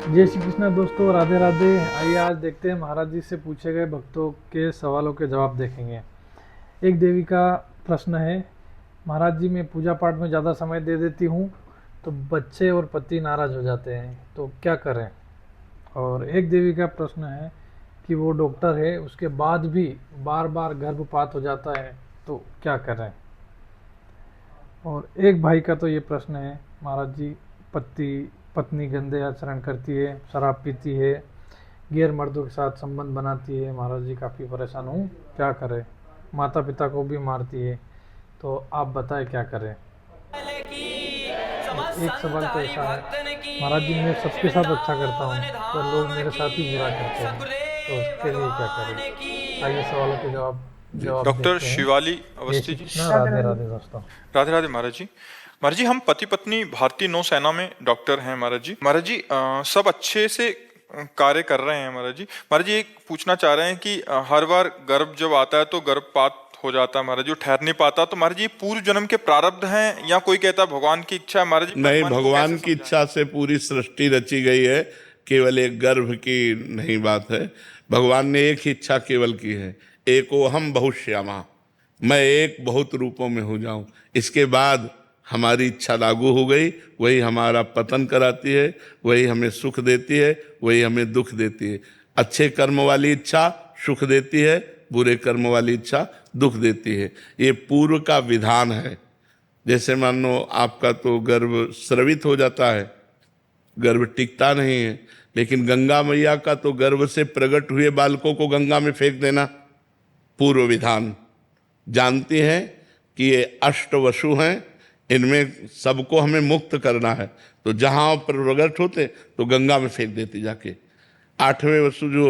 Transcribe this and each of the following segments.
जय श्री कृष्णा दोस्तों, राधे राधे। आइए आज देखते हैं महाराज जी से पूछे गए भक्तों के सवालों के जवाब देखेंगे। एक देवी का प्रश्न है, महाराज जी मैं पूजा पाठ में ज़्यादा समय दे देती हूँ तो बच्चे और पति नाराज़ हो जाते हैं, तो क्या करें। और एक देवी का प्रश्न है कि वो डॉक्टर है, उसके बाद भी बार बार गर्भपात हो जाता है, तो क्या करें। और एक भाई का तो ये प्रश्न है, महाराज जी पति पत्नी गंदे आचरण करती है, शराब पीती है, गैर मर्दों के साथ संबंध बनाती है, महाराज जी काफ़ी परेशान हूँ, क्या करें। माता पिता को भी मारती है, तो आप बताएं क्या करें। एक सवाल तो ऐसा है, महाराज जी मैं सबके साथ अच्छा करता हूँ पर लोग मेरे साथ ही बुरा करते हैं, तो उसके लिए क्या करें। आइए सवालों के जवाब जवाब डॉक्टर देखते हैं। शिवाली जय अवस्थी श्री जी। कृष्णा, राधे राधे दोस्तों। राधे राधे महाराज जी। महाराज जी हम पति पत्नी भारतीय नौसेना में डॉक्टर हैं महाराज जी। महाराज जी सब अच्छे से कार्य कर रहे हैं महाराज जी। महाराज जी एक पूछना चाह रहे हैं कि हर बार गर्भ जब आता है तो गर्भपात हो जाता है महाराज जी, वो ठहर नहीं पाता, तो महाराज जी पूर्व जन्म के प्रारब्ध हैं या कोई कहता है भगवान की इच्छा है। महाराज जी नहीं, भगवान को भगवान कैसे की समझाएं? इच्छा से पूरी सृष्टि रची गई है, केवल एक गर्भ की नहीं बात है। भगवान ने एक ही इच्छा केवल की है, एको हम बहुश्यामा, मैं एक बहुत रूपों में हो जाऊं। इसके बाद हमारी इच्छा लागू हो गई, वही हमारा पतन कराती है, वही हमें सुख देती है, वही हमें दुख देती है। अच्छे कर्म वाली इच्छा सुख देती है, बुरे कर्म वाली इच्छा दुख देती है। ये पूर्व का विधान है। जैसे मान लो आपका तो गर्भ स्रवित हो जाता है, गर्भ टिकता नहीं है, लेकिन गंगा मैया का तो गर्भ से प्रकट हुए बालकों को गंगा में फेंक देना पूर्व विधान। जानती हैं कि ये अष्टवसु हैं, इनमें सबको हमें मुक्त करना है, तो जहाँ पर प्रकट होते तो गंगा में फेंक देती जाके। आठवें वसु जो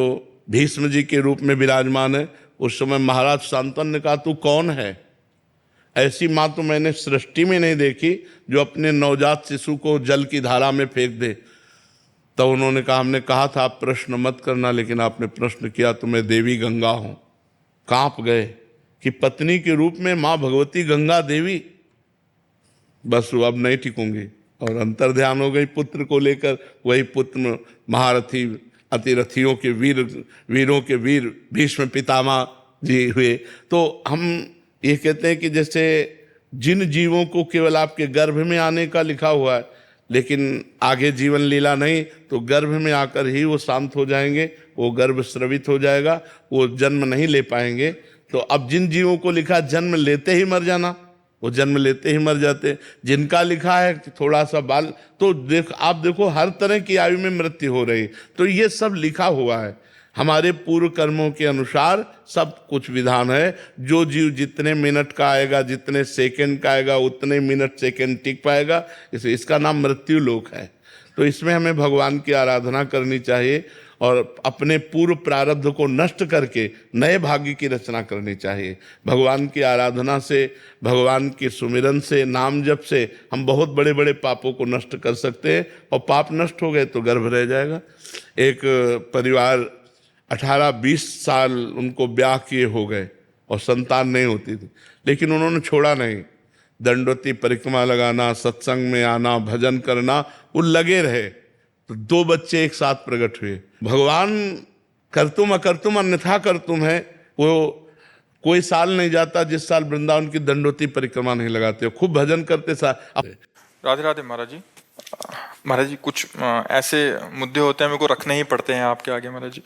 भीष्म जी के रूप में विराजमान है, उस समय महाराज शांतनु ने कहा तू कौन है। ऐसी माँ तो मैंने सृष्टि में नहीं देखी जो अपने नवजात शिशु को जल की धारा में फेंक दे। तब उन्होंने कहा, हमने कहा था आप प्रश्न मत करना, लेकिन आपने प्रश्न किया तो मैं देवी गंगा हूं। कांप गए कि पत्नी के रूप में माँ भगवती गंगा देवी, बस वो अब नहीं टिकूंगी। और अंतर ध्यान हो गई पुत्र को लेकर। वही पुत्र महारथी अतिरथियों के वीरों के वीर भीष्म पितामह जी हुए। तो हम ये कहते हैं कि जैसे जिन जीवों को केवल आपके गर्भ में आने का लिखा हुआ है, लेकिन आगे जीवन लीला नहीं, तो गर्भ में आकर ही वो शांत हो जाएंगे, वो गर्भ स्रवित हो जाएगा, वो जन्म नहीं ले पाएंगे। तो अब जिन जीवों को लिखा जन्म लेते ही मर जाना, वो जन्म लेते ही मर जाते। जिनका लिखा है कि थोड़ा सा बाल, तो आप देखो हर तरह की आयु में मृत्यु हो रही। तो ये सब लिखा हुआ है, हमारे पूर्व कर्मों के अनुसार सब कुछ विधान है। जो जीव जितने मिनट का आएगा, जितने सेकंड का आएगा, उतने मिनट सेकंड टिक पाएगा। इसका नाम मृत्यु लोक है। तो इसमें हमें भगवान की आराधना करनी चाहिए और अपने पूर्व प्रारब्ध को नष्ट करके नए भाग्य की रचना करनी चाहिए। भगवान की आराधना से, भगवान के सुमिरन से, नाम जप से हम बहुत बड़े बड़े पापों को नष्ट कर सकते हैं। और पाप नष्ट हो गए तो गर्भ रह जाएगा। एक परिवार 18-20 साल उनको ब्याह किए हो गए और संतान नहीं होती थी, लेकिन उन्होंने छोड़ा नहीं। दंडवती परिक्रमा लगाना, सत्संग में आना, भजन करना, वो लगे रहे। तो 2 बच्चे एक साथ प्रकट हुए। भगवान करतुम अकर्तुम अन्यथा करतुम है। वो कोई साल नहीं जाता जिस साल वृंदावन की दंडवती परिक्रमा नहीं लगाते, खूब भजन करते साल। राधे राधे महाराज जी। महाराज जी कुछ ऐसे मुद्दे होते हैं मेरे को रखने ही पड़ते हैं आपके आगे महाराज जी।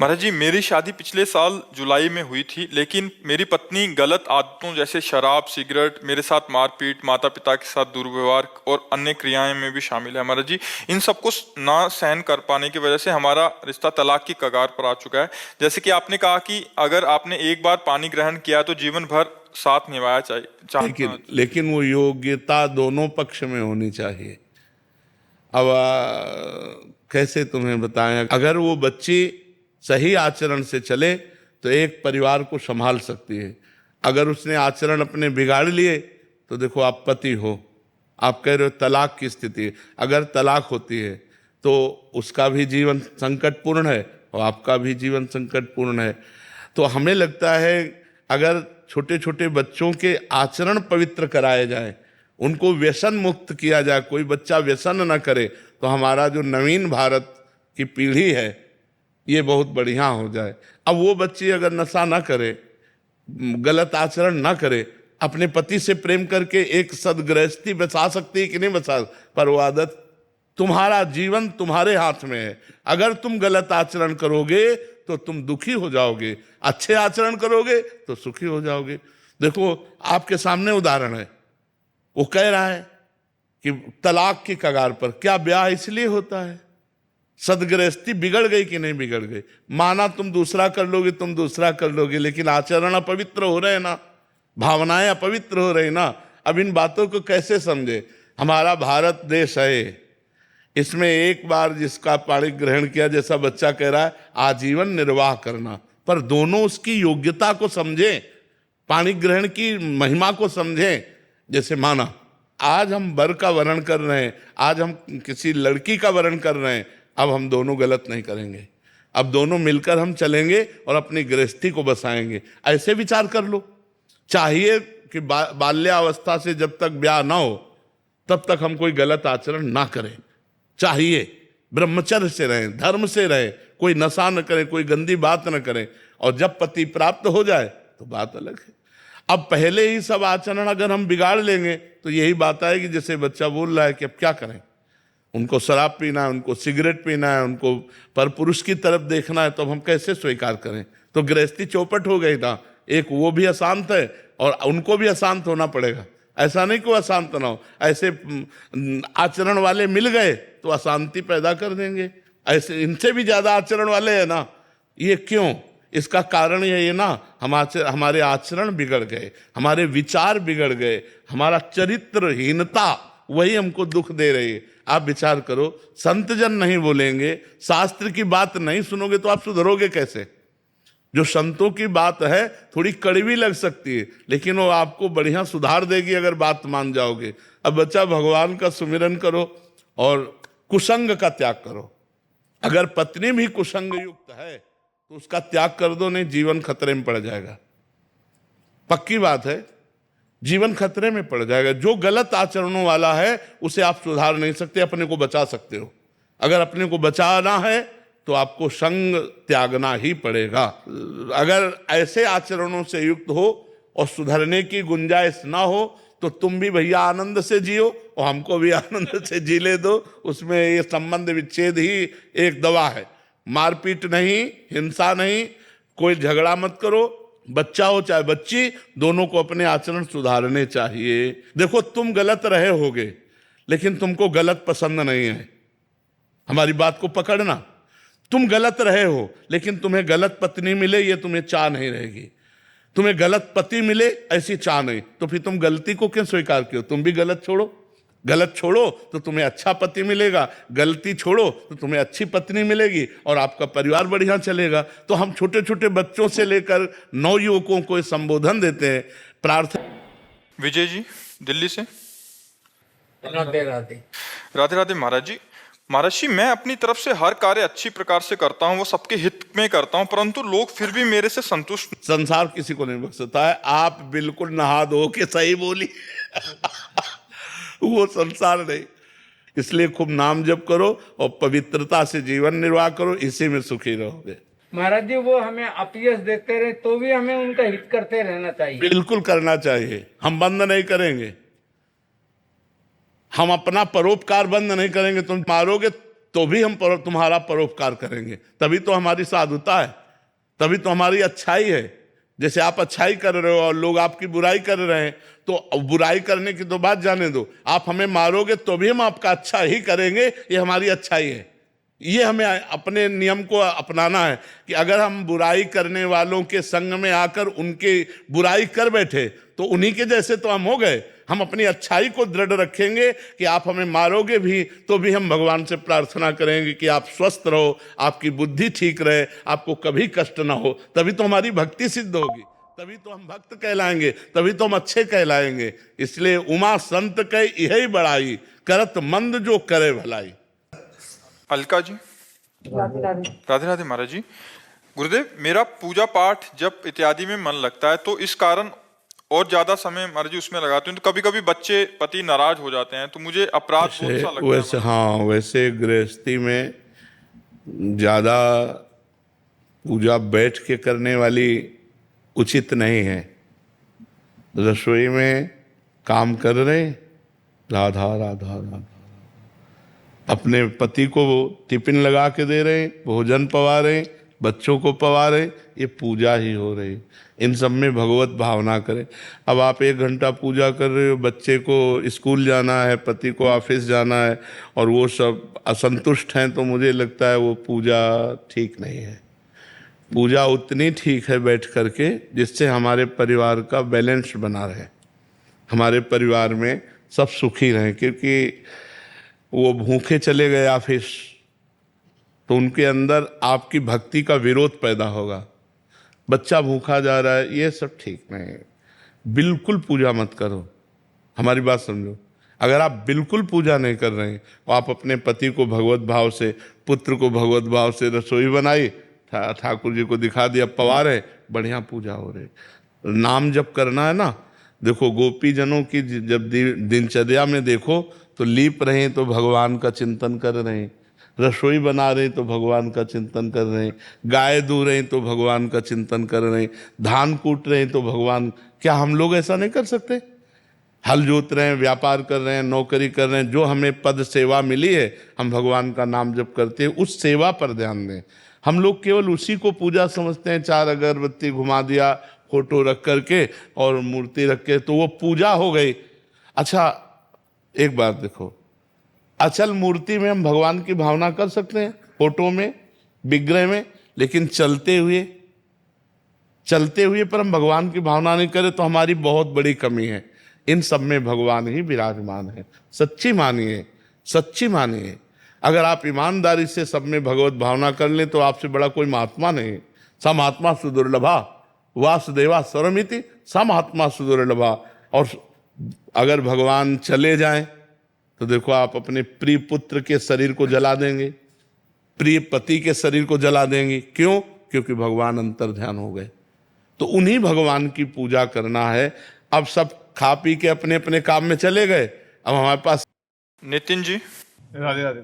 महाराज जी मेरी शादी पिछले साल जुलाई में हुई थी, लेकिन मेरी पत्नी गलत आदतों जैसे शराब, सिगरेट, मेरे साथ मारपीट, माता पिता के साथ दुर्व्यवहार और अन्य क्रियाएं में भी शामिल है महाराज जी। इन सबको ना सहन कर पाने की वजह से हमारा रिश्ता तलाक की कगार पर आ चुका है। जैसे कि आपने कहा कि अगर आपने एक बार पानी ग्रहण किया तो जीवन भर साथ निभाया चाहिए, लेकिन वो योग्यता दोनों पक्ष में होनी चाहिए। अब कैसे तुम्हें बताएं, अगर वो बच्ची सही आचरण से चले तो एक परिवार को संभाल सकती है। अगर उसने आचरण अपने बिगाड़ लिए तो देखो आप पति हो, आप कह रहे हो तलाक की स्थिति है। अगर तलाक होती है तो उसका भी जीवन संकटपूर्ण है और आपका भी जीवन संकटपूर्ण है। तो हमें लगता है अगर छोटे छोटे बच्चों के आचरण पवित्र कराए जाए, उनको व्यसन मुक्त किया जाए, कोई बच्चा व्यसन न करे, तो हमारा जो नवीन भारत की पीढ़ी है ये बहुत बढ़िया हो जाए। अब वो बच्ची अगर नशा ना करे, गलत आचरण ना करे, अपने पति से प्रेम करके एक सदगृहस्थी बचा सकती है कि नहीं बचा, पर वो आदत, तुम्हारा जीवन तुम्हारे हाथ में है। अगर तुम गलत आचरण करोगे तो तुम दुखी हो जाओगे, अच्छे आचरण करोगे तो सुखी हो जाओगे। देखो आपके सामने उदाहरण है, वो कह रहा है कि तलाक की कगार पर, क्या ब्याह इसलिए होता है? सदगृहस्थी बिगड़ गई कि नहीं बिगड़ गई? माना तुम दूसरा कर लोगे, तुम दूसरा कर लोगे, लेकिन आचरण अपवित्र हो रहे ना, भावनाएं अपवित्र हो रही ना। अब इन बातों को कैसे समझे? हमारा भारत देश है, इसमें एक बार जिसका पाणी ग्रहण किया, जैसा बच्चा कह रहा है आजीवन निर्वाह करना, पर दोनों उसकी योग्यता को समझें, पाणी ग्रहण की महिमा को समझें। जैसे माना आज हम वर का वर्ण कर रहे हैं, आज हम किसी लड़की का वर्ण कर रहे हैं, अब हम दोनों गलत नहीं करेंगे, अब दोनों मिलकर हम चलेंगे और अपनी गृहस्थी को बसाएंगे। ऐसे विचार कर लो। चाहिए कि बाल्यावस्था से जब तक ब्याह ना हो तब तक हम कोई गलत आचरण ना करें, चाहिए ब्रह्मचर्य से रहें, धर्म से रहें, कोई नशा न करें, कोई गंदी बात न करें, और जब पति प्राप्त हो जाए तो बात अलग है। अब पहले ही सब आचरण अगर हम बिगाड़ लेंगे तो यही बात आएगी जैसे बच्चा बोल रहा है कि अब क्या करें, उनको शराब पीना है, उनको सिगरेट पीना है, उनको पर पुरुष की तरफ देखना है, तो हम कैसे स्वीकार करें? तो गृहस्थी चौपट हो गई ना, एक वो भी अशांत है और उनको भी अशांत होना पड़ेगा। ऐसा नहीं कि अशांत ना हो, ऐसे आचरण वाले मिल गए तो अशांति पैदा कर देंगे। ऐसे इनसे भी ज्यादा आचरण वाले हैं ना, ये क्यों? इसका कारण ये ना, हमारे आचरण बिगड़ गए, हमारे विचार बिगड़ गए, हमारा चरित्रहीनता वही हमको दुख दे रही है। आप विचार करो, संत जन नहीं बोलेंगे, शास्त्र की बात नहीं सुनोगे तो आप सुधरोगे कैसे? जो संतों की बात है थोड़ी कड़वी लग सकती है, लेकिन वो आपको बढ़िया सुधार देगी अगर बात मान जाओगे। अब बच्चा भगवान का सुमिरन करो और कुसंग का त्याग करो। अगर पत्नी भी कुसंग युक्त है तो उसका त्याग कर दो, नहीं जीवन खतरे में पड़ जाएगा। पक्की बात है, जीवन खतरे में पड़ जाएगा। जो गलत आचरणों वाला है उसे आप सुधार नहीं सकते, अपने को बचा सकते हो। अगर अपने को बचाना है तो आपको संग त्यागना ही पड़ेगा। अगर ऐसे आचरणों से युक्त हो और सुधरने की गुंजाइश ना हो तो तुम भी भैया आनंद से जियो और हमको भी आनंद से जी ले दो। उसमें ये संबंध विच्छेद ही एक दवा है। मारपीट नहीं, हिंसा नहीं, कोई झगड़ा मत करो, बच्चा हो चाहे बच्ची, दोनों को अपने आचरण सुधारने चाहिए। देखो तुम गलत रहे होगे लेकिन तुमको गलत पसंद नहीं है, हमारी बात को पकड़ना। तुम गलत रहे हो लेकिन तुम्हें गलत पत्नी मिले ये तुम्हें चाह नहीं रहेगी, तुम्हें गलत पति मिले ऐसी चाह नहीं, तो फिर तुम गलती को क्यों स्वीकार कियो? तुम भी गलत छोड़ो, गलत छोड़ो तो तुम्हें अच्छा पति मिलेगा, गलती छोड़ो तो तुम्हें अच्छी पत्नी मिलेगी और आपका परिवार बढ़िया चलेगा। तो हम छोटे छोटे बच्चों से लेकर नवयुवकों को संबोधन देते हैं, प्रार्थना। विजय जी दिल्ली से। राधे राधे। राधे राधे महाराज जी। महाराज जी, मैं अपनी तरफ से हर कार्य अच्छी प्रकार से करता हूँ, वो सबके हित में करता हूँ, परंतु लोग फिर भी मेरे से संतुष्ट। संसार किसी को नहीं बख्शता है। आप बिल्कुल नहा धो के सही बोली वो संसार नहीं। इसलिए खूब नाम जप करो और पवित्रता से जीवन निर्वाह करो, इसी में सुखी रहोगे। महाराज जी, वो हमें अपयश देते रहे तो भी हमें उनका हित करते रहना चाहिए। बिल्कुल करना चाहिए, हम बंद नहीं करेंगे। हम अपना परोपकार बंद नहीं करेंगे। तुम मारोगे तो भी हम तुम्हारा परोपकार करेंगे, तभी तो हमारी साधुता है, तभी तो हमारी अच्छाई है। जैसे आप अच्छाई कर रहे हो और लोग आपकी बुराई कर रहे हैं, तो बुराई करने की तो बात जाने दो, आप हमें मारोगे तो भी हम आपका अच्छा ही करेंगे, ये हमारी अच्छाई है। ये हमें अपने नियम को अपनाना है कि अगर हम बुराई करने वालों के संग में आकर उनके बुराई कर बैठे तो उन्हीं के जैसे तो हम हो गए। हम अपनी अच्छाई को दृढ़ रखेंगे कि आप हमें मारोगे भी तो भी हम भगवान से प्रार्थना करेंगे कि आप स्वस्थ रहो, आपकी बुद्धि ठीक रहे, आपको कभी कष्ट ना हो, तभी तो हमारी भक्ति सिद्ध होगी, तभी तो हम भक्त कहलाएंगे, तभी तो हम अच्छे कहलाएंगे। इसलिए उमा संत कह यही बड़ाई, करत मंद जो करे भलाई। अलका जी। राधे राधे महाराज जी। गुरुदेव, मेरा पूजा पाठ जप इत्यादि में मन लगता है, तो इस कारण और ज्यादा समय महाराज जी उसमें लगाती हूँ तो कभी कभी बच्चे पति नाराज हो जाते हैं तो मुझे अपराध बोध सा लगता है वैसे हाँ, वैसे गृहस्थी में ज़्यादा पूजा बैठ के करने वाली उचित नहीं है। रसोई में काम कर रहे, राधा राधा राधा, अपने पति को टिफिन लगा के दे रहे, भोजन पवा रहे, बच्चों को पवा रहे, ये पूजा ही हो रही। इन सब में भगवत भावना करें। अब आप 1 घंटा पूजा कर रहे हो, बच्चे को स्कूल जाना है, पति को ऑफिस जाना है, और वो सब असंतुष्ट हैं, तो मुझे लगता है वो पूजा ठीक नहीं है। पूजा उतनी ठीक है बैठ करके जिससे हमारे परिवार का बैलेंस बना रहे, हमारे परिवार में सब सुखी रहें। क्योंकि वो भूखे चले गए ऑफिस तो उनके अंदर आपकी भक्ति का विरोध पैदा होगा। बच्चा भूखा जा रहा है, ये सब ठीक नहीं है। बिल्कुल पूजा मत करो, हमारी बात समझो। अगर आप बिल्कुल पूजा नहीं कर रहे हैं तो आप अपने पति को भगवत भाव से, पुत्र को भगवत भाव से रसोई बनाई, ठाकुर जी को दिखा दिया, पवा रहे, बढ़िया पूजा हो रही। नाम जप करना है ना, देखो गोपी जनों की जब दिनचर्या में देखो तो लीप रहे तो भगवान का चिंतन कर रहे हैं, रसोई बना रहे तो भगवान का चिंतन कर रहे हैं, गाय दूह रहे तो भगवान का चिंतन कर रहे हैं, धान कूट रहे तो भगवान। क्या हम लोग ऐसा नहीं कर सकते? हल जोत रहे हैं, व्यापार कर रहे हैं, नौकरी कर रहे हैं, जो हमें पद सेवा मिली है हम भगवान का नाम जप करते हैं, उस सेवा पर ध्यान दें। हम लोग केवल उसी को पूजा समझते हैं, 4 अगरबत्ती घुमा दिया, फोटो रख करके और मूर्ति रख के, तो वो पूजा हो गई। अच्छा एक बात देखो, अचल मूर्ति में हम भगवान की भावना कर सकते हैं, फोटो में, विग्रह में, लेकिन चलते हुए पर हम भगवान की भावना नहीं करें तो हमारी बहुत बड़ी कमी है। इन सब में भगवान ही विराजमान है। सच्ची मानिए। अगर आप ईमानदारी से सब में भगवत भावना कर लें तो आपसे बड़ा कोई महात्मा नहीं। स महात्मा सुदुर्लभा वासुदेवा सर्वमिति, स महात्मा सुदुर्लभा। और अगर भगवान चले जाएं तो देखो आप अपने प्रिय पुत्र के शरीर को जला देंगे, प्रिय पति के शरीर को जला देंगे। क्यों? क्योंकि भगवान अंतर ध्यान हो गए। तो उन्हीं भगवान की पूजा करना है। अब सब खा पी के अपने अपने काम में चले गए, अब हमारे पास। नितिन जी, राधे राधे।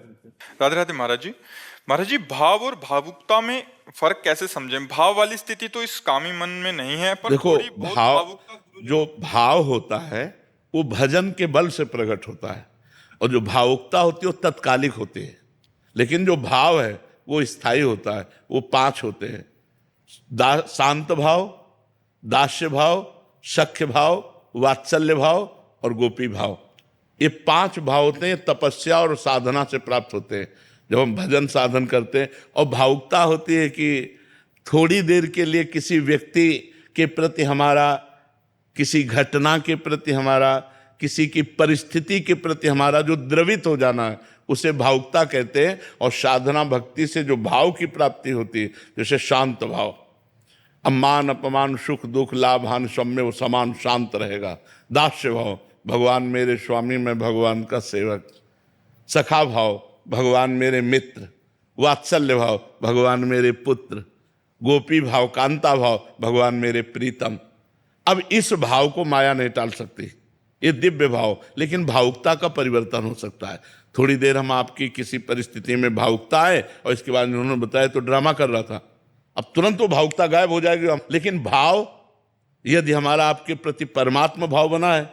राधे राधे महाराज जी, भाव और भावुकता में फर्क कैसे समझें? भाव वाली स्थिति तो इस कामी मन में नहीं है, पर देखो थोड़ी बहुत भाव, भावुकता जो भाव होता है वो भजन के बल से प्रकट होता है, और जो भावुकता होती है वो तत्कालिक होती है। लेकिन जो भाव है वो स्थायी होता है। वो 5 होते हैं, शांत भाव, दास्य भाव, सख्य भाव, वात्सल्य भाव और गोपी भाव। ये 5 भाव होते हैं, तपस्या और साधना से प्राप्त होते हैं जब हम भजन साधन करते हैं। और भावुकता होती है कि थोड़ी देर के लिए किसी व्यक्ति के प्रति हमारा, किसी घटना के प्रति हमारा, किसी की परिस्थिति के प्रति हमारा जो द्रवित हो जाना है उसे भावुकता कहते हैं। और साधना भक्ति से जो भाव की प्राप्ति होती है, जैसे शांत भाव, अम्मान अपमान सुख दुख लाभ हानि सब में वो समान शांत रहेगा। दास्य भाव, भगवान मेरे स्वामी, मैं भगवान का सेवक। सखा भाव, भगवान मेरे मित्र। वात्सल्य भाव, भगवान मेरे पुत्र। गोपी भाव, कांता भाव, भगवान मेरे प्रीतम। अब इस भाव को माया नहीं टाल सकती, ये दिव्य भाव। लेकिन भावुकता का परिवर्तन हो सकता है। थोड़ी देर हम आपकी किसी परिस्थिति में भावुकता आए और इसके बाद उन्होंने बताया तो ड्रामा कर रहा था, अब तुरंत वो भावुकता गायब हो जाएगी। लेकिन भाव यदि हमारा आपके प्रति परमात्मा भाव बना है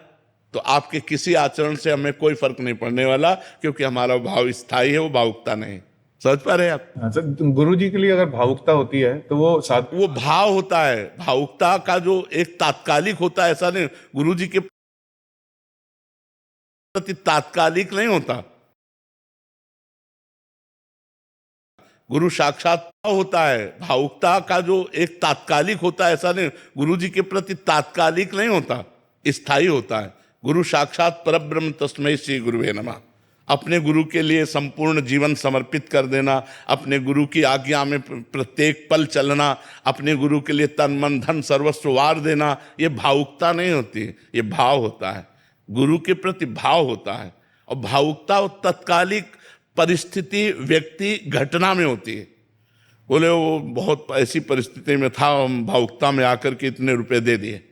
तो आपके किसी आचरण से हमें कोई फर्क नहीं पड़ने वाला, क्योंकि हमारा भाव स्थायी है, वो भावुकता नहीं। समझ पा रहे हैं आप? अच्छा, गुरु जी के लिए अगर भावुकता होती है तो वो भाव होता है। भावुकता का जो एक तात्कालिक होता है, ऐसा नहीं गुरु जी के प्रति तात्कालिक नहीं होता। गुरु साक्षात होता है। भावुकता का जो एक तात्कालिक होता है, ऐसा नहीं गुरु जी के प्रति तात्कालिक नहीं होता, स्थायी होता है। गुरु साक्षात परब्रह्म तस्मै श्री गुरुवे नमः। अपने गुरु के लिए संपूर्ण जीवन समर्पित कर देना, अपने गुरु की आज्ञा में प्रत्येक पल चलना, अपने गुरु के लिए तन मन धन सर्वस्व वार देना, ये भावुकता नहीं होती, ये भाव होता है। गुरु के प्रति भाव होता है। और भावुकता तत्कालिक परिस्थिति, व्यक्ति, घटना में होती है। बोले वो बहुत ऐसी परिस्थिति में था, हम भावुकता में आकर के इतने रुपए दे दिए,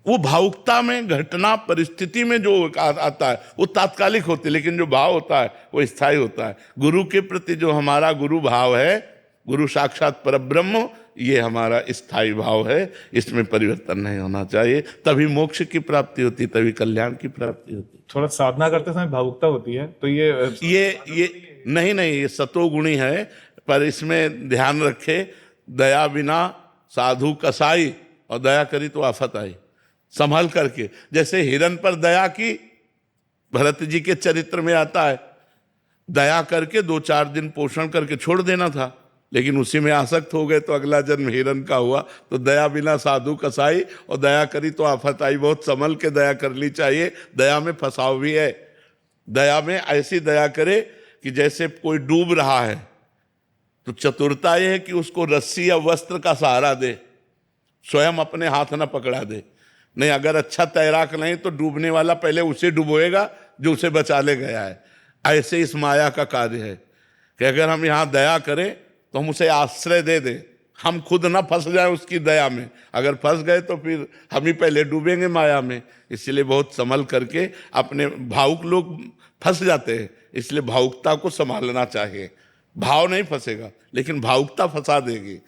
वो भावुकता में, घटना परिस्थिति में जो आता है वो तात्कालिक होती है, लेकिन जो भाव होता है वो स्थायी होता है। गुरु के प्रति जो हमारा गुरु भाव है, गुरु साक्षात परब्रह्म, ये हमारा स्थायी भाव है, इसमें परिवर्तन नहीं होना चाहिए। तभी मोक्ष की प्राप्ति होती, तभी कल्याण की प्राप्ति होती। थोड़ा साधना करते समय भावुकता होती है, तो ये नहीं, ये सतोगुणी है, पर इसमें ध्यान रखे, दया बिना साधु कसाई, और दया करी तो आफत आई। संभल करके, जैसे हिरन पर दया की, भरत जी के चरित्र में आता है, दया करके 2-4 दिन पोषण करके छोड़ देना था, लेकिन उसी में आसक्त हो गए तो अगला जन्म हिरन का हुआ। तो दया बिना साधु कसाई, और दया करी तो आफत आई। बहुत संभल के दया करनी चाहिए, दया में फंसाव भी है। दया में ऐसी दया करे कि जैसे कोई डूब रहा है, तो चतुरता यह है कि उसको रस्सी या वस्त्र का सहारा दे, स्वयं अपने हाथ न पकड़ा दे। नहीं, अगर अच्छा तैराक नहीं तो डूबने वाला पहले उसे डुबोएगा जो उसे बचा ले गया है। ऐसे इस माया का कार्य है कि अगर हम यहाँ दया करें तो हम उसे आश्रय दे दें, हम खुद ना फंस जाए उसकी दया में। अगर फंस गए तो फिर हम ही पहले डूबेंगे माया में। इसलिए बहुत संभल करके, अपने भावुक लोग फंस जाते हैं, इसलिए भावुकता को संभालना चाहिए। भाव नहीं फंसेगा, लेकिन भावुकता फंसा देगी।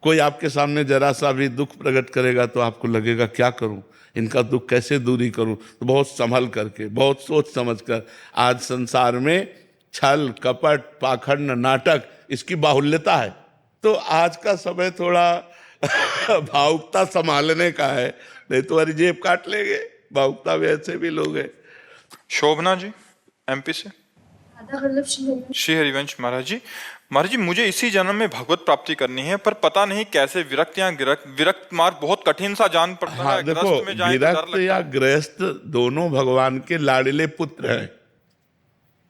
कोई आपके सामने जरा सा भी दुख प्रकट करेगा तो आपको लगेगा क्या करूं, इनका दुख कैसे दूरी करूं। तो बहुत संभल करके, बहुत सोच समझ कर। आज संसार में छल कपट पाखंड नाटक इसकी बाहुल्यता है, तो आज का समय थोड़ा भावुकता संभालने का है, नहीं तो हमारी जेब काट लेंगे। भावुकता में ऐसे भी लोग हैं। शोभना जी एमपी से। श्री हरिवंश महाराज जी, मुझे इसी जन्म में भगवत प्राप्ति करनी है, पर पता नहीं कैसे। विरक्त या विरक्त मार्ग बहुत कठिन सा जान पड़ता है। देखो, ग्रस्त में जाए तो डर विरक्त लगता या है। गृहस्थ दोनों भगवान के लाडले पुत्र हैं।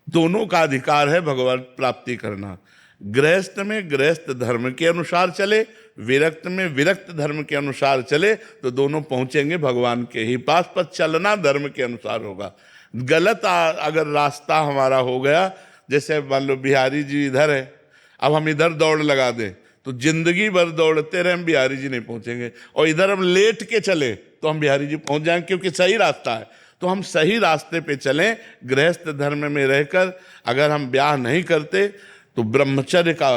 दोनों का अधिकार है भगवान प्राप्ति करना। गृहस्थ में गृहस्थ धर्म के अनुसार चले, विरक्त में विरक्त धर्म के अनुसार चले, तो दोनों पहुंचेंगे भगवान के ही पास। पर चलना धर्म के अनुसार होगा। गलत अगर रास्ता हमारा हो गया, जैसे मान लो बिहारी जी इधर है, अब हम इधर दौड़ लगा दें तो जिंदगी भर दौड़ते रहे, हम बिहारी जी नहीं पहुंचेंगे। और इधर हम लेट के चले तो हम बिहारी जी पहुंच जाएंगे, क्योंकि सही रास्ता है। तो हम सही रास्ते पे चलें। गृहस्थ धर्म में रहकर अगर हम ब्याह नहीं करते तो ब्रह्मचर्य का,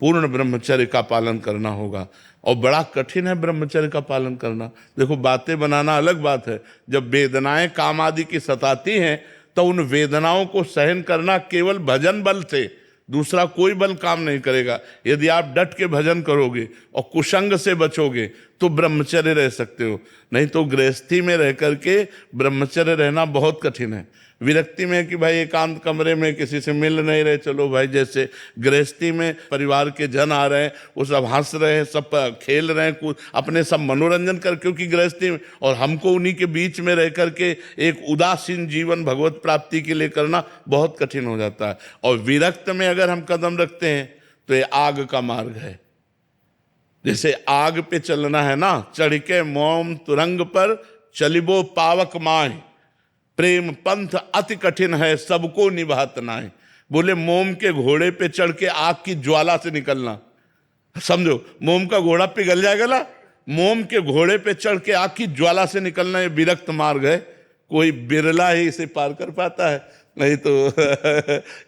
पूर्ण ब्रह्मचर्य का पालन करना होगा। और बड़ा कठिन है ब्रह्मचर्य का पालन करना। देखो, बातें बनाना अलग बात है, जब वेदनाएं काम आदि की सताती हैं तो उन वेदनाओं को सहन करना केवल भजन बल से, दूसरा कोई बल काम नहीं करेगा। यदि आप डट के भजन करोगे और कुसंग से बचोगे तो ब्रह्मचर्य रह सकते हो, नहीं तो गृहस्थी में रह करके ब्रह्मचर्य रहना बहुत कठिन है। विरक्ति में कि भाई एकांत कमरे में किसी से मिल नहीं रहे, चलो भाई, जैसे गृहस्थी में परिवार के जन आ रहे हैं, वो सब हंस रहे हैं, सब खेल रहे हैं, अपने सब मनोरंजन कर, क्योंकि गृहस्थी में, और हमको उन्हीं के बीच में रह करके एक उदासीन जीवन भगवत प्राप्ति के लिए करना बहुत कठिन हो जाता है। और विरक्त में अगर हम कदम रखते हैं तो ये आग का मार्ग है। जैसे आग पे चलना है ना, चढ़ के मोम तुरंग पर चलिबो पावक माय, प्रेम पंथ अति कठिन है सबको निभात नाय। बोले मोम के घोड़े पे चढ़ के आग की ज्वाला से निकलना, समझो, मोम का घोड़ा पिघल जाएगा ना, मोम के घोड़े पे चढ़ के आग की ज्वाला से निकलना, ये विरक्त मार्ग है। कोई बिरला ही इसे पार कर पाता है, नहीं तो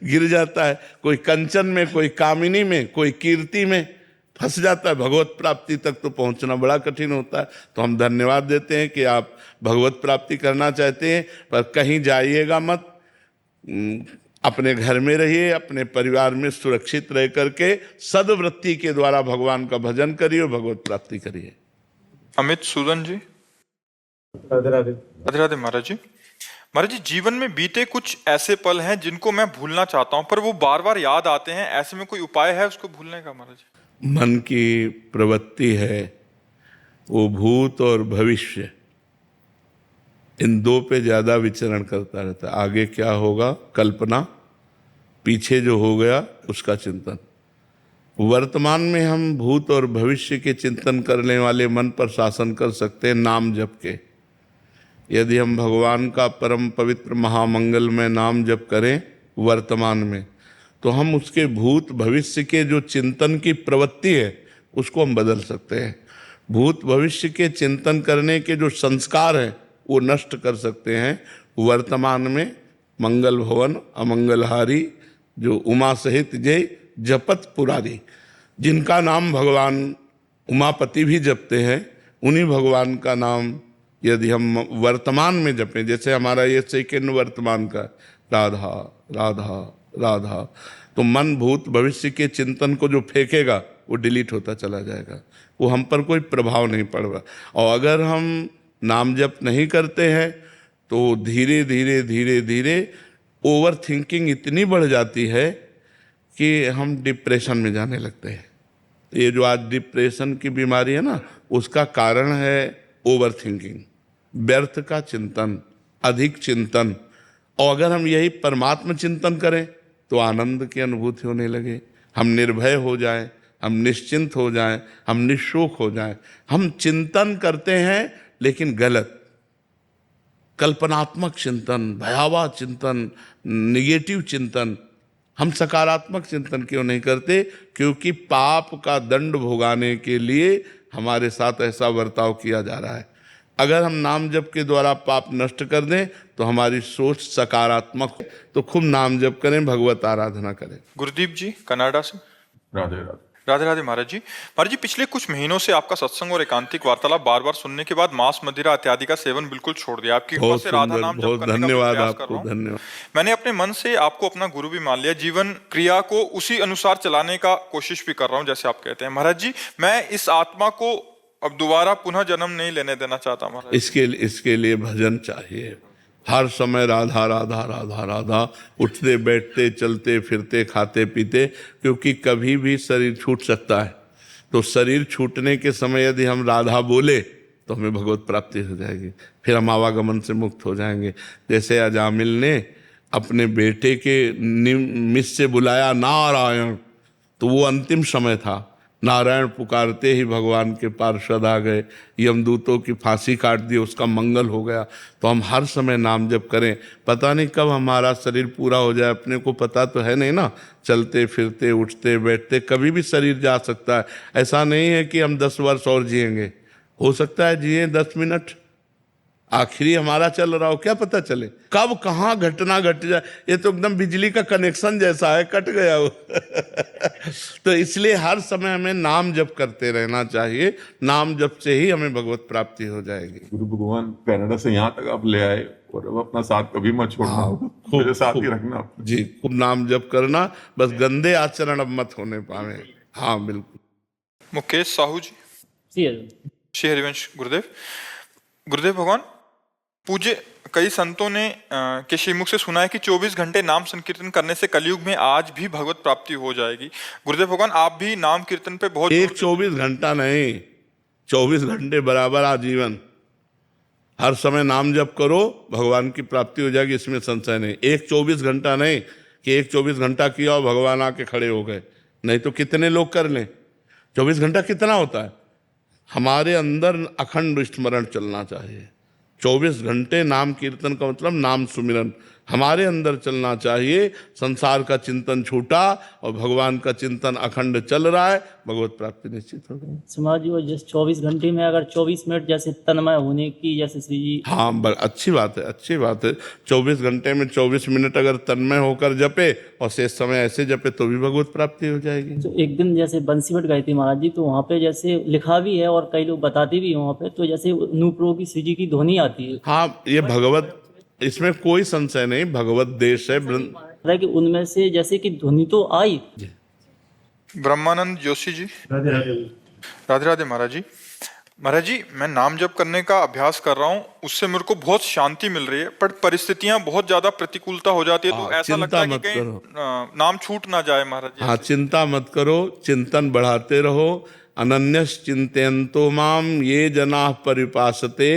गिर जाता है। कोई कंचन में, कोई कामिनी में, कोई कीर्ति में फंस जाता है। भगवत प्राप्ति तक तो पहुंचना बड़ा कठिन होता है। तो हम धन्यवाद देते हैं कि आप भगवत प्राप्ति करना चाहते हैं, पर कहीं जाइएगा मत, अपने घर में रहिए, अपने परिवार में सुरक्षित रह करके सद्वृत्ति के द्वारा भगवान का भजन करिए, भगवत प्राप्ति करिए। अमित सूदन जी। राधे राधे। राधे राधे महाराज जी, जीवन में बीते कुछ ऐसे पल हैं जिनको मैं भूलना चाहता हूं, पर वो बार बार याद आते हैं। ऐसे में कोई उपाय है उसको भूलने का महाराज? मन की प्रवृत्ति है वो भूत और भविष्य, इन दो पे ज्यादा विचरण करता रहता है। आगे क्या होगा कल्पना, पीछे जो हो गया उसका चिंतन। वर्तमान में हम भूत और भविष्य के चिंतन करने वाले मन पर शासन कर सकते हैं नाम जप के। यदि हम भगवान का परम पवित्र महामंगलमय नाम जप करें वर्तमान में, तो हम उसके भूत भविष्य के जो चिंतन की प्रवृत्ति है उसको हम बदल सकते हैं। भूत भविष्य के चिंतन करने के जो संस्कार हैं वो नष्ट कर सकते हैं। वर्तमान में मंगल भवन अमंगलहारी जो उमा सहित जय जपत पुरारी, जिनका नाम भगवान उमापति भी जपते हैं, उन्हीं भगवान का नाम यदि हम वर्तमान में जपें, जैसे हमारा ये सेकंड वर्तमान का राधा राधा राधा, तो मन भूत भविष्य के चिंतन को जो फेंकेगा वो डिलीट होता चला जाएगा, वो हम पर कोई प्रभाव नहीं पड़ेगा। और अगर हम नाम जप नहीं करते हैं तो धीरे धीरे धीरे धीरे ओवर थिंकिंग इतनी बढ़ जाती है कि हम डिप्रेशन में जाने लगते हैं। ये जो आज डिप्रेशन की बीमारी है ना, उसका कारण है ओवर थिंकिंग, व्यर्थ का चिंतन, अधिक चिंतन। और अगर हम यही परमात्म चिंतन करें तो आनंद की अनुभूति होने लगे, हम निर्भय हो जाएं, हम निश्चिंत हो जाएं, हम निशोक हो जाएं। हम चिंतन करते हैं लेकिन गलत, कल्पनात्मक चिंतन, भयावह चिंतन, निगेटिव चिंतन। हम सकारात्मक चिंतन क्यों नहीं करते? क्योंकि पाप का दंड भुगाने के लिए हमारे साथ ऐसा बर्ताव किया जा रहा है। अगर हम नाम जप के द्वारा पाप नष्ट कर दें तो हमारी सोच सकारात्मक हो। तो खूब नाम जप करें, भगवत आराधना करें। गुरुदीप जी कनाडा से। राधे राधे। राधे राधे महाराज जी। महाराज जी, पिछले कुछ महीनों से आपका सत्संग और एकांतिक वार्तालाप बार बार सुनने के बाद मांस मदिरा इत्यादि का सेवन बिल्कुल छोड़ दिया। आपकी कृपा बहुत से राधा सुंदर, नाम जप बहुत करने का धन्यवाद प्रयास कर आपको, रहा हूं। धन्यवाद। मैंने अपने मन से आपको अपना गुरु भी मान लिया, जीवन क्रिया को उसी अनुसार चलाने का कोशिश भी कर रहा हूँ जैसे आप कहते हैं। महाराज जी, मैं इस आत्मा को अब दोबारा पुनः जन्म नहीं लेने देना चाहता महाराज। इसके लिए भजन चाहिए। हर समय राधा राधा राधा राधा, उठते बैठते चलते फिरते खाते पीते, क्योंकि कभी भी शरीर छूट सकता है। तो शरीर छूटने के समय यदि हम राधा बोले तो हमें भगवत प्राप्ति हो जाएगी, फिर हम आवागमन से मुक्त हो जाएंगे। जैसे अजामिल ने अपने बेटे के निमित्त से बुलाया नारायण, तो वो अंतिम समय था, नारायण पुकारते ही भगवान के पार्षद आ गए, यमदूतों की फांसी काट दी, उसका मंगल हो गया। तो हम हर समय नाम जप करें। पता नहीं कब हमारा शरीर पूरा हो जाए, अपने को पता तो है नहीं ना। चलते फिरते उठते बैठते कभी भी शरीर जा सकता है। ऐसा नहीं है कि हम 10 वर्ष और जिएंगे, हो सकता है जिए 10 मिनट, आखिरी हमारा चल रहा हो, क्या पता चले कब कहाँ घटना घट जाए। ये तो एकदम बिजली का कनेक्शन जैसा है, कट गया वो। तो इसलिए हर समय हमें नाम जप करते रहना चाहिए। नाम जप से ही हमें भगवत प्राप्ति हो जाएगी। गुरु भगवान कनाडा से यहाँ तक आप ले आए, और अब अपना साथ कभी मत छोड़ना, मेरे साथ ही रखना जी। खूब नाम जप करना, बस गंदे आचरण अब मत होने पावे। हाँ बिल्कुल। मुकेश साहू जी। श्री हरिवंश गुरुदेव। गुरुदेव भगवान, पूज्य कई संतों ने के श्रीमुख से सुना है कि 24 घंटे नाम संकीर्तन करने से कलयुग में आज भी भगवत प्राप्ति हो जाएगी। गुरुदेव भगवान, आप भी नाम कीर्तन पे बहुत एक 24 घंटा नहीं, 24 घंटे बराबर आजीवन हर समय नाम जप करो, भगवान की प्राप्ति हो जाएगी, इसमें संशय नहीं। एक 24 घंटा नहीं कि एक 24 घंटा किया और भगवान आके खड़े हो गए, नहीं तो कितने लोग कर लें। 24 घंटा कितना होता है? हमारे अंदर अखंड स्मरण चलना चाहिए। 24 घंटे नाम कीर्तन का मतलब नाम सुमिरन हमारे अंदर चलना चाहिए। संसार का चिंतन छूटा और भगवान का चिंतन अखंड चल रहा है, भगवत प्राप्ति निश्चित हो गई। समाज जी, जैसे 24 घंटे में अगर 24 मिनट जैसे तन्मय होने की, जैसे श्री जी। हाँ, अच्छी बात है, अच्छी बात है। 24 घंटे में 24 मिनट अगर तन्मय होकर जपे और शेष समय ऐसे जपे तो भी भगवत प्राप्ति हो जाएगी। तो एक दिन जैसे बंसीवट गए थे महाराज जी, तो वहाँ पे जैसे लिखा भी है और कई लोग बताते भी हैं वहाँ पे, तो जैसे नूपुरों की श्री जी की ध्वनि आती है। हाँ, ये भगवत, इसमें कोई संशय नहीं, भगवत देश है। कि उनमें से जैसे कि ध्वनि तो आई। ब्रह्मानंद जोशी जी। राधे राधे महाराज जी। महाराज जी, मैं नाम जप करने का अभ्यास कर रहा हूँ, उससे मेरे को बहुत शांति मिल रही है, पर परिस्थितियां बहुत ज्यादा प्रतिकूलता हो जाती है, तो ऐसा लगता है कि कहीं नाम छूट ना जाए महाराज जी। हाँ, चिंता मत करो, चिंतन बढ़ाते रहो। अनन्यस चिंतयन्तो माम ये जनाः परिपासते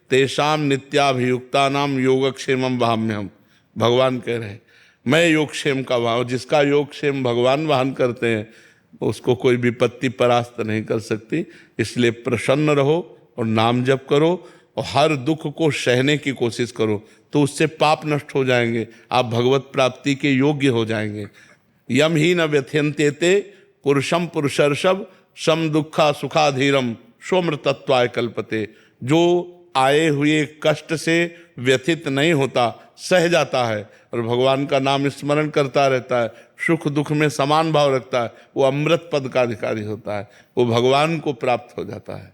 तेषाम नित्याभियुक्ता नाम योगक्षेमम वहाम्यहम्। भगवान कह रहे हैं मैं योगक्षेम का भाव, जिसका योगक्षेम भगवान वाहन करते हैं उसको कोई विपत्ति परास्त नहीं कर सकती। इसलिए प्रसन्न रहो और नाम जप करो और हर दुख को सहने की कोशिश करो, तो उससे पाप नष्ट हो जाएंगे, आप भगवत प्राप्ति के योग्य हो जाएंगे। यम ही न व्यथ्यन्ते पुरुषम पुरुषर्षभ सम दुखा सुखाधीरम सोमृतत्वाय कल्पते, जो आए हुए कष्ट से व्यथित नहीं होता, सह जाता है और भगवान का नाम स्मरण करता रहता है, सुख दुख में समान भाव रखता है, वो अमृत पद का अधिकारी होता है, वो भगवान को प्राप्त हो जाता है।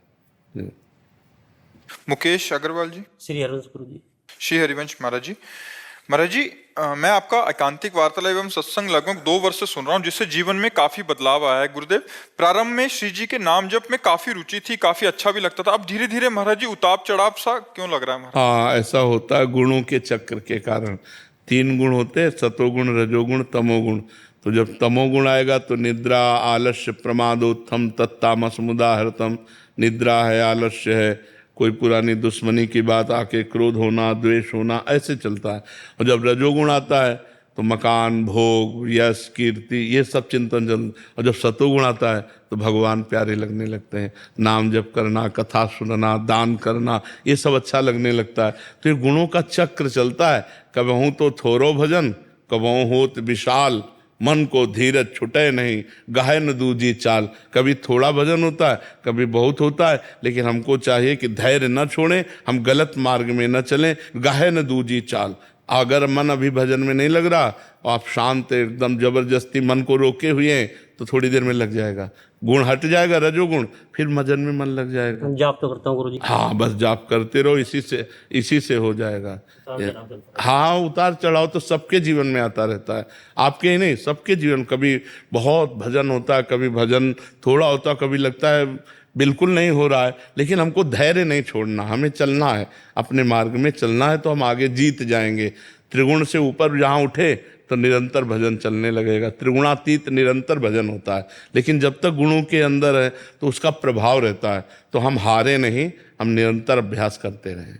मुकेश अग्रवाल जी। श्री हरिवंश गुरु जी। श्री हरिवंश महाराज जी। महाराज जी, मैं आपका एकांतिक वार्तालाप एवं सत्संग लगभग 2 वर्ष से सुन रहा हूँ, जिससे जीवन में काफी बदलाव आया है। गुरुदेव, प्रारंभ में श्री जी के नाम जप में काफी रुचि थी, काफी अच्छा भी लगता था। अब धीरे धीरे महाराज जी उतार चढ़ाव सा क्यों लग रहा है महाराज? हाँ, ऐसा होता है गुणों के चक्र के कारण। 3 गुण होते हैं, सतोगुण, रजोगुण, तमोगुण। तो जब तमोगुण आएगा तो निद्रा, आलस्य, प्रमादोत्थम, तत्तामस मुदाहृतम। निद्रा है, आलस्य है, कोई पुरानी दुश्मनी की बात आके क्रोध होना, द्वेष होना, ऐसे चलता है। और जब रजोगुण आता है तो मकान, भोग, यश, कीर्ति, ये सब चिंतन चलता। और जब सतोगुण आता है तो भगवान प्यारे लगने लगते हैं। नाम जप करना, कथा सुनना, दान करना, ये सब अच्छा लगने लगता है। तो ये गुणों का चक्र चलता है। कबहूँ तो थोरो भजन, कबहूँ होत विशाल, मन को धीरज छुटे नहीं, गाहे न दूजी चाल। कभी थोड़ा भजन होता है, कभी बहुत होता है, लेकिन हमको चाहिए कि धैर्य न छोड़ें, हम गलत मार्ग में न चलें, गाहे न दूजी चाल। अगर मन अभी भजन में नहीं लग रहा, आप शांत एकदम जबरदस्ती मन को रोके हुए हैं, तो थोड़ी देर में लग जाएगा, गुण हट जाएगा, रजोगुण, फिर भजन में मन लग जाएगा। जाप तो करता हूँ गुरु जी। हाँ, बस जाप करते रहो, इसी से हो जाएगा। हाँ, उतार चढ़ाव तो सबके जीवन में आता रहता है, आपके ही नहीं, सबके जीवन। कभी बहुत भजन होता है, कभी भजन थोड़ा होता है, कभी लगता है बिल्कुल नहीं हो रहा है, लेकिन हमको धैर्य नहीं छोड़ना, हमें चलना है, अपने मार्ग में चलना है, तो हम आगे जीत जाएंगे। त्रिगुण से ऊपर जहाँ उठे तो निरंतर भजन चलने लगेगा। त्रिगुणातीत निरंतर भजन होता है, लेकिन जब तक गुणों के अंदर है तो उसका प्रभाव रहता है, तो हम हारे नहीं, हम निरंतर अभ्यास करते रहें।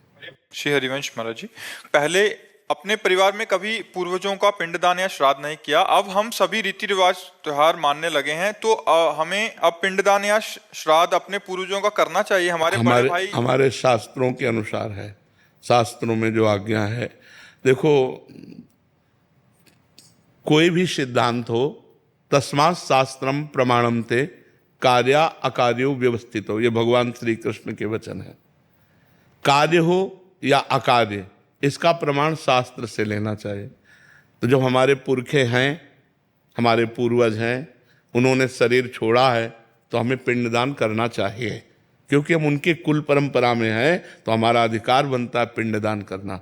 श्री हरिवंश महाराज जी, पहले अपने परिवार में कभी पूर्वजों का पिंडदान या श्राद्ध नहीं किया, अब हम सभी रीति रिवाज त्योहार मानने लगे हैं, तो हमें अब पिंडदान या श्राद्ध अपने पूर्वजों का करना चाहिए। हमारे शास्त्रों के अनुसार है, शास्त्रों में जो आज्ञा है। देखो, कोई भी सिद्धांत हो, तस्मात् शास्त्रम प्रमाणम ते कार्या अकार्यो व्यवस्थित हो, ये भगवान श्री कृष्ण के वचन है। कार्य हो या अकार्य, इसका प्रमाण शास्त्र से लेना चाहिए। तो जब हमारे पुरखे हैं, हमारे पूर्वज हैं, उन्होंने शरीर छोड़ा है, तो हमें पिंडदान करना चाहिए, क्योंकि हम उनके कुल परंपरा में हैं, तो हमारा अधिकार बनता है पिंडदान करना।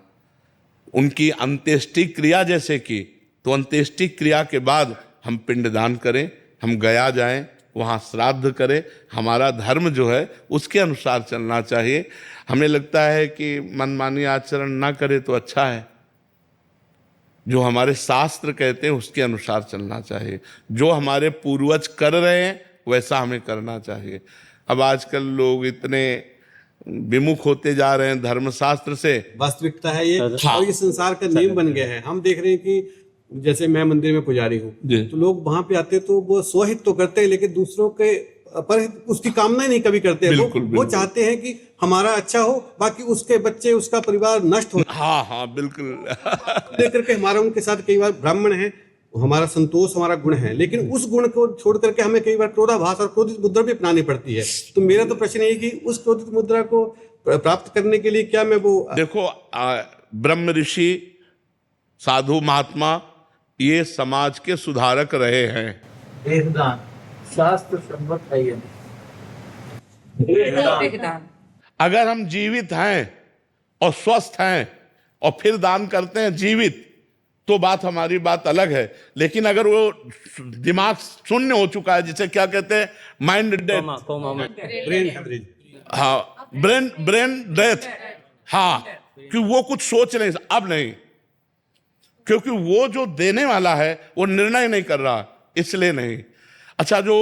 उनकी अंत्येष्टि क्रिया जैसे की, तो अंत्येष्टि क्रिया के बाद हम पिंडदान करें, हम गया जाएं, वहाँ श्राद्ध करें। हमारा धर्म जो है उसके अनुसार चलना चाहिए। हमें लगता है कि मनमानी आचरण ना करे तो अच्छा है। जो हमारे शास्त्र कहते हैं उसके अनुसार चलना चाहिए। जो हमारे पूर्वज कर रहे हैं वैसा हमें करना चाहिए। अब आजकल लोग इतने विमुख होते जा रहे हैं धर्मशास्त्र से। वास्तविकता है ये, और ये संसार का नियम बन गया है। हम देख रहे हैं कि जैसे मैं मंदिर में पुजारी हूँ, तो लोग वहां पे आते तो वो स्वहित तो करते हैं, लेकिन दूसरों के पर उसकी कामना नहीं कभी करते। वो चाहते हैं कि हमारा अच्छा हो, बाकी उसके बच्चे, उसका परिवार नष्ट हो। हाँ, बिल्कुल। लेकर के हमारा उनके साथ कई बार ब्राह्मण है, हमारा संतोष हमारा गुण है, लेकिन उस गुण को छोड़ करके हमें कई बार क्रोधाभास और क्रोधित मुद्रा भी अपनानी पड़ती है। तो मेरा तो प्रश्न है कि उस क्रोधित मुद्रा को प्राप्त करने के लिए क्या मैं वो देखो, ब्रह्म ऋषि, साधु, महात्मा, ये समाज के सुधारक रहे हैं। देहदान शास्त्र सम्मत है ये देहदान। अगर हम जीवित हैं और स्वस्थ हैं और फिर दान करते हैं जीवित, तो बात हमारी बात अलग है। लेकिन अगर वो दिमाग शून्य हो चुका है, जिसे क्या कहते हैं, माइंड डेथ, ब्रेन हेमरेज, हाँ, ब्रेन डेथ, हाँ, कि वो कुछ सोच नहीं, अब नहीं, क्योंकि वो जो देने वाला है वो निर्णय नहीं कर रहा, इसलिए नहीं। अच्छा, जो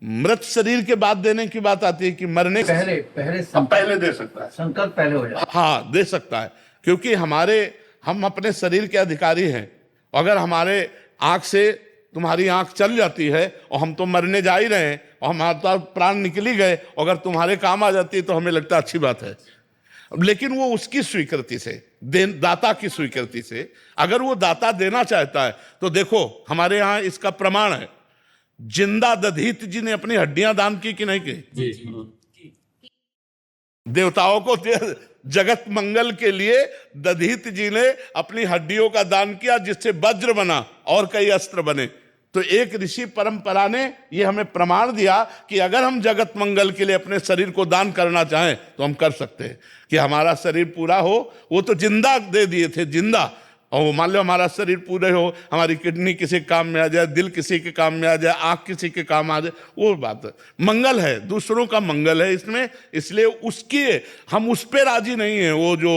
मृत शरीर के बाद देने की बात आती है कि मरने पहले दे सकता है, संकल्प पहले हो जाए। हाँ, दे सकता है, क्योंकि हम अपने शरीर के अधिकारी हैं। अगर हमारे आंख से तुम्हारी आंख चल जाती है और हम तो मरने जा ही रहे हैं और हमारा प्राण निकल ही गए, अगर तुम्हारे काम आ जाती है तो हमें लगता है अच्छी बात है। लेकिन वो उसकी स्वीकृति से, दाता की स्वीकृति से, अगर वो दाता देना चाहता है तो देखो, हमारे यहाँ इसका प्रमाण है। जिंदा दधीत जी ने अपनी हड्डियां दान की कि नहीं की? देवताओं को जगत मंगल के लिए दधीत जी ने अपनी हड्डियों का दान किया, जिससे वज्र बना और कई अस्त्र बने। तो एक ऋषि परंपरा ने ये हमें प्रमाण दिया कि अगर हम जगत मंगल के लिए अपने शरीर को दान करना चाहें तो हम कर सकते हैं, कि हमारा शरीर पूरा हो। वो तो जिंदा दे दिए थे, जिंदा। और मान लो हमारा शरीर पूरे हो, हमारी किडनी किसी के काम में आ जाए, दिल किसी के काम में आ जाए, आंख किसी के काम आ जाए, वो बात है। मंगल है, दूसरों का मंगल है इसमें, इसलिए उसकी हम उस पे राजी नहीं है। वो जो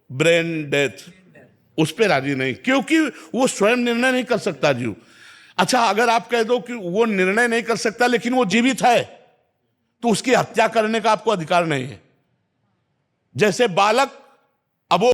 ब्रेन डेथ, उस पे राजी नहीं, क्योंकि वो स्वयं निर्णय नहीं कर सकता जीव। अच्छा, अगर आप कह दो कि वो निर्णय नहीं कर सकता लेकिन वो जीवित है, तो उसकी हत्या करने का आपको अधिकार नहीं है। जैसे बालक